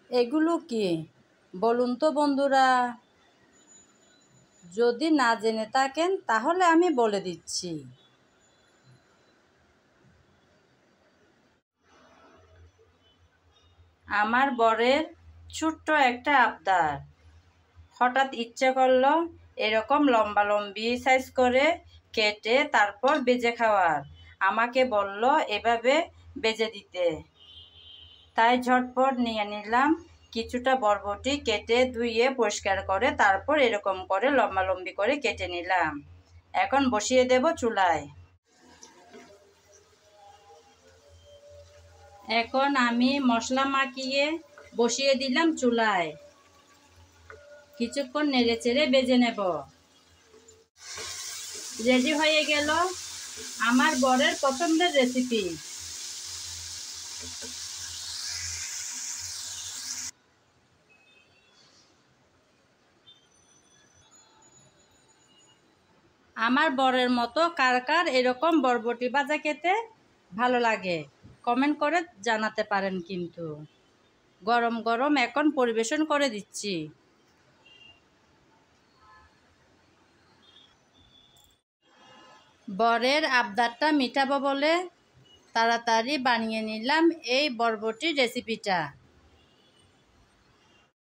এগুলো কি বলুন তো বন্ধুরা? যদি না জেনে থাকেন তাহলে আমি বলে দিচ্ছি। আমার বরের ছোট্ট একটা আবদার। হঠাৎ ইচ্ছে করলো এরকম লম্বা লম্বি সাইজ করে কেটে তারপর বেজে খাওয়ার। আমাকে বলল এভাবে বেজে দিতে। তাই ঝটপট নিয়ে নিলাম কিছুটা বরবটি, কেটে ধুয়ে পরিষ্কার করে তারপর এরকম করে লম্বা লম্বি করে কেটে নিলাম। এখন বসিয়ে দেব চুলায়। এখন আমি মশলা মাখিয়ে বসিয়ে দিলাম চুলায়। কিছুক্ষণ নেড়ে চেড়ে বেজে নেব। রেডি হয়ে গেল আমার বরের পছন্দের রেসিপি। আমার বরের মতো কার কার এরকম বরবটি ভাজা খেতে ভালো লাগে কমেন্ট করে জানাতে পারেন। কিন্তু গরম গরম এখন পরিবেশন করে দিচ্ছি। বরের আবদারটা মিটাবো বলে তাড়াতাড়ি বানিয়ে নিলাম এই বরবটির রেসিপিটা।